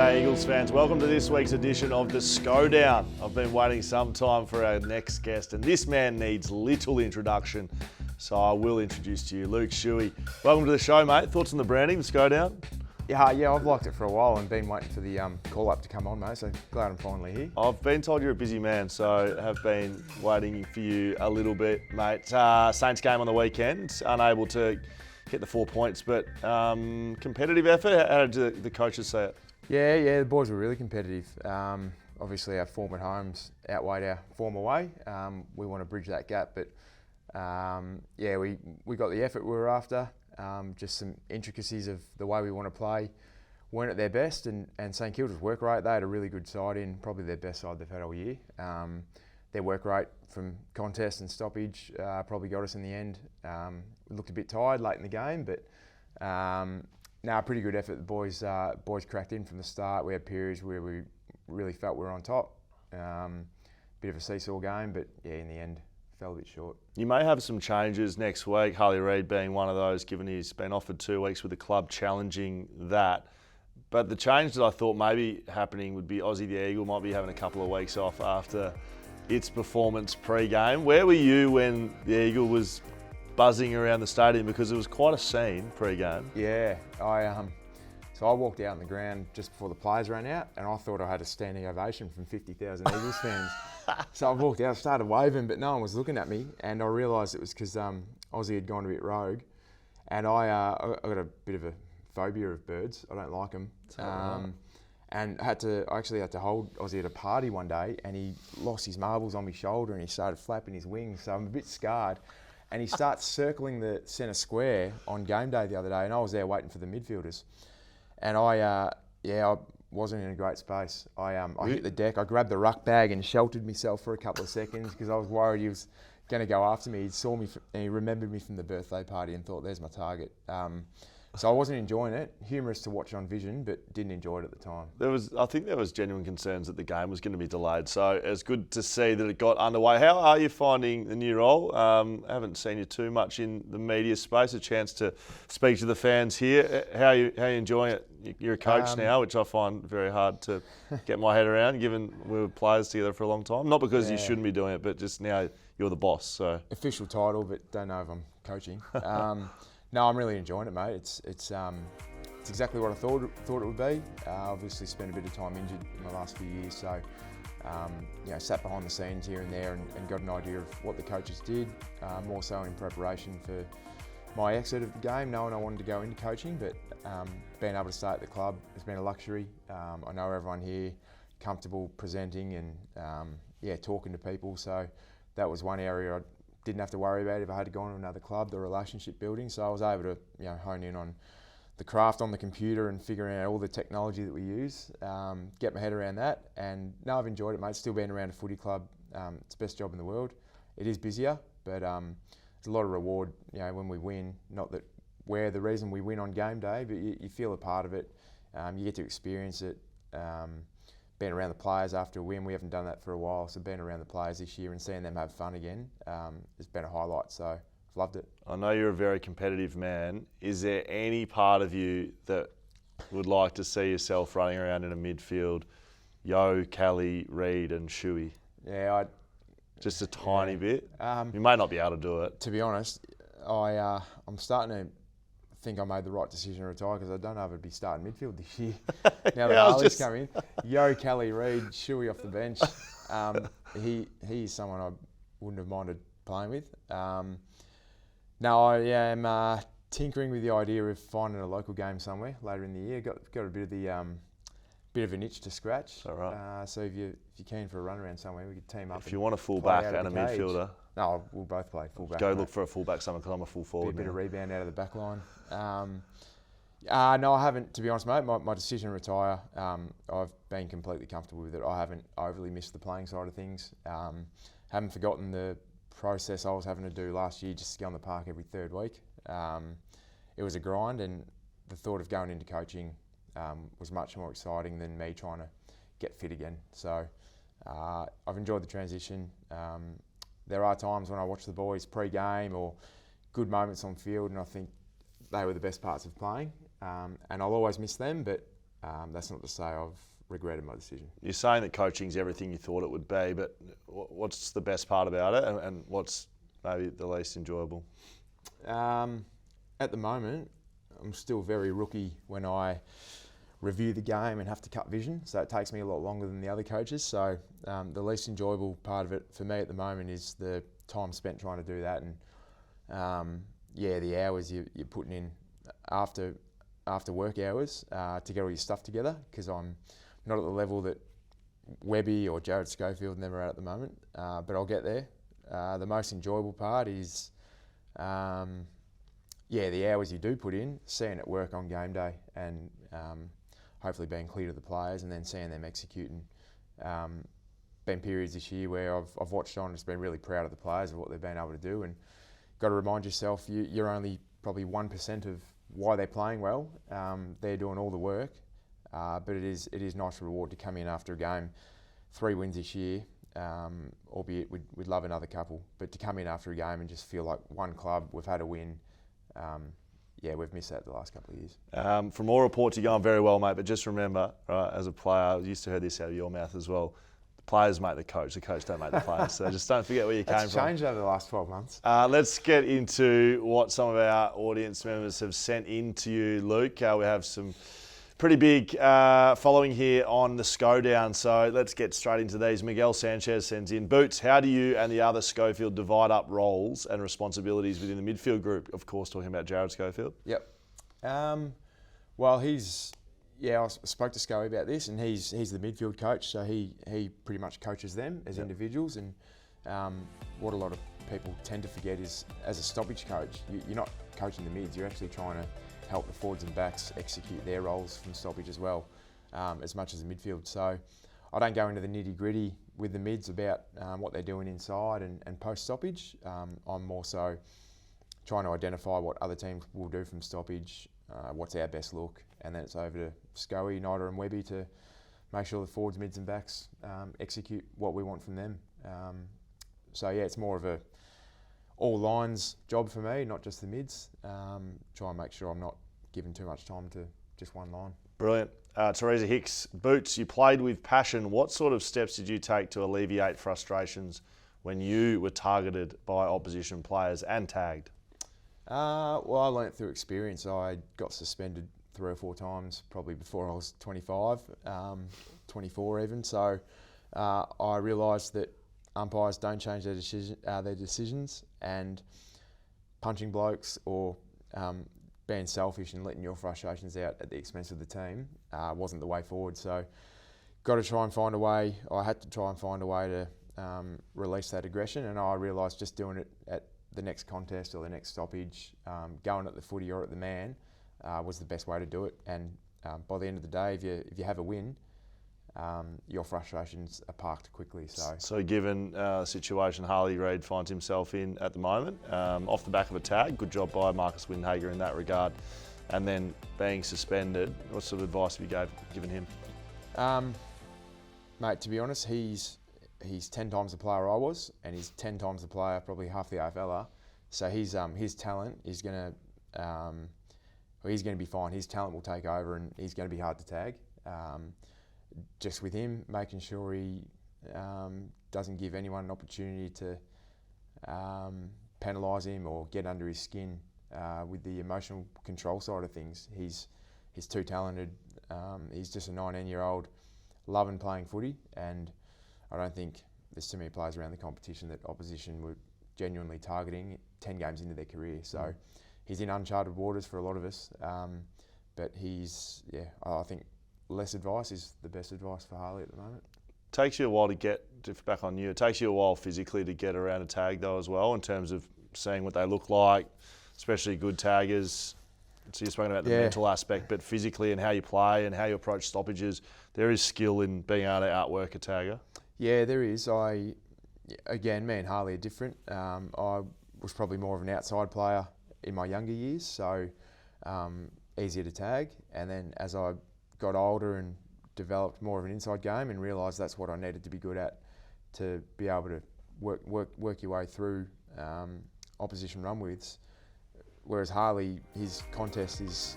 G'day Eagles fans, welcome to this week's edition of the Schodown. I've been waiting some time for our next guest and this man needs little introduction, so I will introduce to you Luke Shuey. Welcome to the show, mate. Thoughts on the branding, the Schodown? Yeah, I've liked it for a while and been waiting for the call-up to come on, mate, so glad I'm finally here. I've been told you're a busy man, so have been waiting for you a little bit, mate. Saints game on the weekend, unable to get the 4 points, but competitive effort. How did the coaches say it? Yeah, the boys were really competitive. Obviously our form at home's outweighed our form away. We want to bridge that gap, but we got the effort we were after. Just some intricacies of the way we want to play weren't at their best, and St Kilda's work rate, they had a really good side in, probably their best side they've had all year. Their work rate from contest and stoppage probably got us in the end. We looked a bit tired late in the game, but pretty good effort. The boys cracked in from the start. We had periods where we really felt we were on top. Bit of a seesaw game, but yeah, in the end, fell a bit short. You may have some changes next week, Harley Reid being one of those, given he's been offered 2 weeks with the club challenging that. But the change that I thought maybe happening would be Aussie the Eagle might be having a couple of weeks off after its performance pre-game. Where were you when the Eagle was buzzing around the stadium, because it was quite a scene pre-game? Yeah, so I walked out on the ground just before the players ran out, and I thought I had a standing ovation from 50,000 Eagles fans. So I walked out, started waving, but no one was looking at me, and I realised it was because Aussie had gone a bit rogue, and I got a bit of a phobia of birds. I don't like them. And I actually had to hold Aussie at a party one day, and he lost his marbles on my shoulder and he started flapping his wings, so I'm a bit scarred. And he starts circling the centre square on game day the other day, and I was there waiting for the midfielders. And I wasn't in a great space. I hit the deck, I grabbed the ruck bag and sheltered myself for a couple of seconds because I was worried he was going to go after me. He saw me and he remembered me from the birthday party and thought, there's my target. So I wasn't enjoying it. Humorous to watch on vision, but didn't enjoy it at the time. I think there was genuine concerns that the game was going to be delayed. So it's good to see that it got underway. How are you finding the new role? I haven't seen you too much in the media space. A chance to speak to the fans here. How are you enjoying it? You're a coach now, which I find very hard to get my head around, given we were players together for a long time. Not because you shouldn't be doing it, but just now you're the boss. So official title, but don't know if I'm coaching. No, I'm really enjoying it, mate. It's exactly what I thought it would be. Obviously spent a bit of time injured in the last few years, so sat behind the scenes here and there and got an idea of what the coaches did, more so in preparation for my exit of the game, knowing I wanted to go into coaching, but being able to stay at the club has been a luxury. I know everyone here, comfortable presenting and talking to people, so that was one area I didn't have to worry about if I had to go on to another club, the relationship building. So I was able to hone in on the craft on the computer and figuring out all the technology that we use, get my head around that. And no, I've enjoyed it, mate. Still being around a footy club, it's the best job in the world. It is busier, but there's a lot of reward, when we win. Not that we're the reason we win on game day, but you feel a part of it. You get to experience it. Being around the players after a win, we haven't done that for a while, so being around the players this year and seeing them have fun again has been a highlight, so I've loved it. I know you're a very competitive man. Is there any part of you that would like to see yourself running around in a midfield, Kelly, Reid and Shuey? Yeah, just a tiny bit? You may not be able to do it. To be honest, I'm starting to think I made the right decision to retire because I don't know if I'd be starting midfield this year. Now that Harley's come in, Kelly, Reid, Shuey off the bench. He's someone I wouldn't have minded playing with. No, I am tinkering with the idea of finding a local game somewhere later in the year. Got a bit of an itch to scratch. All right. So if you're keen for a run around somewhere, we could team up. If you want a fullback and a midfielder. No, we'll both play fullback. Go look for a fullback somewhere because I'm a full forward. A bit of rebound out of the back line. No, I haven't, to be honest, mate. My decision to retire, I've been completely comfortable with it. I haven't overly missed the playing side of things. Haven't forgotten the process I was having to do last year just to go on the park every third week. It was a grind, and the thought of going into coaching was much more exciting than me trying to get fit again. So I've enjoyed the transition. There are times when I watch the boys pre-game or good moments on field, and I think they were the best parts of playing. And I'll always miss them, but that's not to say I've regretted my decision. You're saying that coaching's everything you thought it would be, but what's the best part about it, and what's maybe the least enjoyable? At the moment, I'm still very rookie when I review the game and have to cut vision, so it takes me a lot longer than the other coaches. So the least enjoyable part of it for me at the moment is the time spent trying to do that, and the hours you're putting in after work hours to get all your stuff together, because I'm not at the level that Webby or Jared Schofield never at the moment, but I'll get there. The most enjoyable part is the hours you do put in, seeing it work on game day, and hopefully being clear to the players, and then seeing them execute. And been periods this year where I've watched on and just been really proud of the players of what they've been able to do, and got to remind yourself you're only probably 1% of why they're playing well. They're doing all the work, but it is nice reward to come in after a game, 3 wins this year, albeit we'd love another couple, but to come in after a game and just feel like one club, we've had a win. We've missed that the last couple of years. From all reports, you're going very well, mate, but just remember, right, as a player, I used to hear this out of your mouth as well, the players make the coach don't make the players, so just don't forget where you came from. It's changed over the last 12 months. Let's get into what some of our audience members have sent in to you, Luke. We have some pretty big following here on the Schodown, so let's get straight into these. Miguel Sanchez sends in, Boots, how do you and the other Schofield divide up roles and responsibilities within the midfield group? Of course, talking about Jared Schofield. Yep. I spoke to Scully about this, and he's the midfield coach, so he pretty much coaches them as individuals. And what a lot of people tend to forget is, as a stoppage coach, you're not coaching the mids, you're actually trying to help the forwards and backs execute their roles from stoppage as well, as much as the midfield. So I don't go into the nitty gritty with the mids about what they're doing inside and post stoppage. I'm more so trying to identify what other teams will do from stoppage, what's our best look, and then it's over to Scully, Nida and Webby to make sure the forwards, mids and backs execute what we want from them. It's more of a all lines job for me, not just the mids. Try and make sure I'm not giving too much time to just one line. Brilliant. Teresa Hicks, Boots, you played with passion. What sort of steps did you take to alleviate frustrations when you were targeted by opposition players and tagged? I learnt through experience. I got suspended 3 or 4 times, probably before I was 25, 24 even. So I realised that umpires don't change their decisions, and punching blokes or being selfish and letting your frustrations out at the expense of the team wasn't the way forward. So got to try and find a way. I had to try and find a way to release that aggression, and I realised just doing it at the next contest or the next stoppage, going at the footy or at the man, was the best way to do it. And by the end of the day, if you have a win, your frustrations are parked quickly. So given the situation Harley Reid finds himself in at the moment, off the back of a tag, good job by Marcus Windhager in that regard, and then being suspended, what sort of advice have you given him? Mate, to be honest, he's 10 times the player I was, and he's 10 times the player probably half the AFL are. So his talent is going to be fine. His talent will take over, and he's going to be hard to tag. Just with him, making sure he doesn't give anyone an opportunity to penalise him or get under his skin with the emotional control side of things. He's too talented. He's just a 19-year-old loving playing footy, and I don't think there's too many players around the competition that opposition were genuinely targeting 10 games into their career. So he's in uncharted waters for a lot of us, but I think less advice is the best advice for Harley at the moment. Takes you a while back on you, it takes you a while physically to get around a tag though as well, in terms of seeing what they look like, especially good taggers. So you're speaking about the mental aspect, but physically and how you play and how you approach stoppages, there is skill in being able to outwork a tagger. Yeah, there is. Me and Harley are different. I was probably more of an outside player in my younger years, so easier to tag. And then as I got older and developed more of an inside game and realised that's what I needed to be good at to be able to work your way through opposition run widths. Whereas Harley, his contest is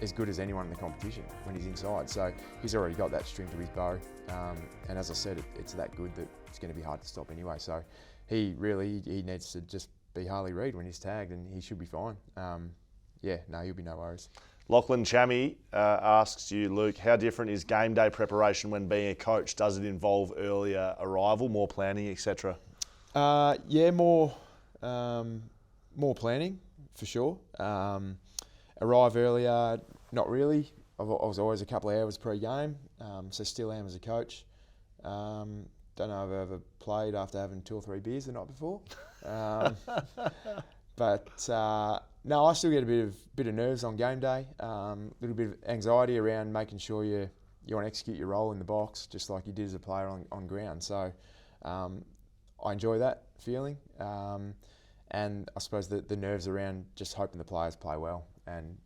as good as anyone in the competition when he's inside. So he's already got that string to his bow. And as I said, it's that good that it's going to be hard to stop anyway. So he needs to just be Harley Reid when he's tagged, and he should be fine. He'll be no worries. Lachlan Chammy asks you, Luke, how different is game day preparation when being a coach? Does it involve earlier arrival, more planning, etc.? More planning for sure. Arrive earlier, not really. I was always a couple of hours pre-game, so still am as a coach. Don't know if I've ever played after having 2 or 3 beers the night before. No, I still get a bit of nerves on game day. A little bit of anxiety around making sure you want to execute your role in the box, just like you did as a player on ground. So I enjoy that feeling, and I suppose the nerves around just hoping the players play well and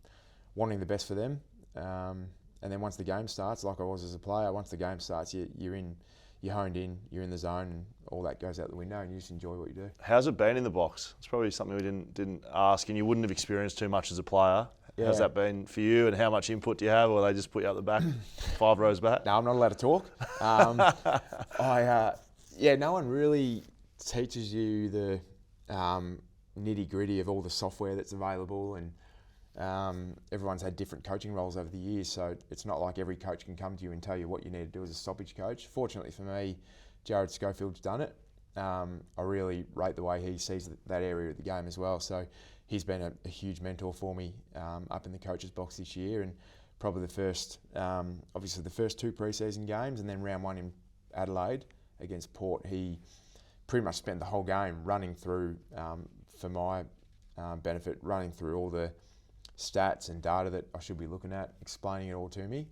wanting the best for them. And then once the game starts, like I was as a player, once the game starts, you're honed in, you're in the zone, and all that goes out the window, and you just enjoy what you do. How's it been in the box? It's probably something we didn't ask, and you wouldn't have experienced too much as a player. Yeah. How's that been for you, and how much input do you have, or they just put you up the back, 5 rows back? No, I'm not allowed to talk. No one really teaches you the nitty gritty of all the software that's available, and everyone's had different coaching roles over the years, so it's not like every coach can come to you and tell you what you need to do as a stoppage coach. Fortunately for me, Jared Schofield's done it. I really rate the way he sees that area of the game as well. So he's been a huge mentor for me up in the coach's box this year, and probably the first 2 pre-season games, and then round 1 in Adelaide against Port, he pretty much spent the whole game running through, for my benefit, running through all the stats and data that I should be looking at, explaining it all to me.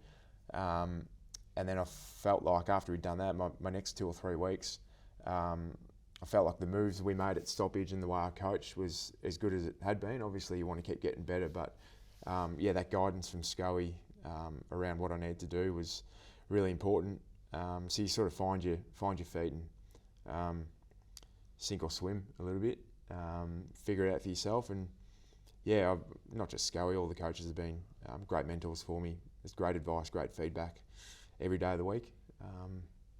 And then I felt like after he'd done that, my next 2 or 3 weeks, I felt like the moves we made at stoppage and the way I coached was as good as it had been. Obviously, you want to keep getting better, but that guidance from Schoey around what I needed to do was really important. So you sort of find your feet and sink or swim a little bit, figure it out for yourself. And not just Schoey, all the coaches have been great mentors for me. It's great advice, great feedback every day of the week.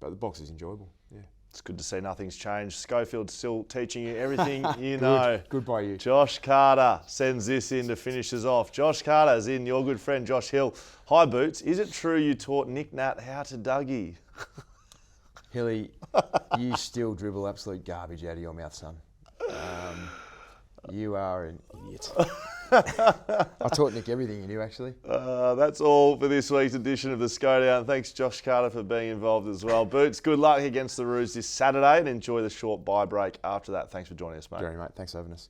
But the box is enjoyable, yeah. It's good to see nothing's changed. Schofield's still teaching you everything you know. Good by you. Josh Carter sends this in to finish us off. Josh Carter's in, your good friend Josh Hill. Hi, Boots. Is it true you taught Nick Nat how to Dougie? Hilly, you still dribble absolute garbage out of your mouth, son. You are an idiot. I taught Nick everything you knew, actually. That's all for this week's edition of the Schodown. Thanks, Josh Carter, for being involved as well. Boots, good luck against the Roos this Saturday, and enjoy the short bye break after that. Thanks for joining us, mate. Jeremy, mate. Thanks for having us.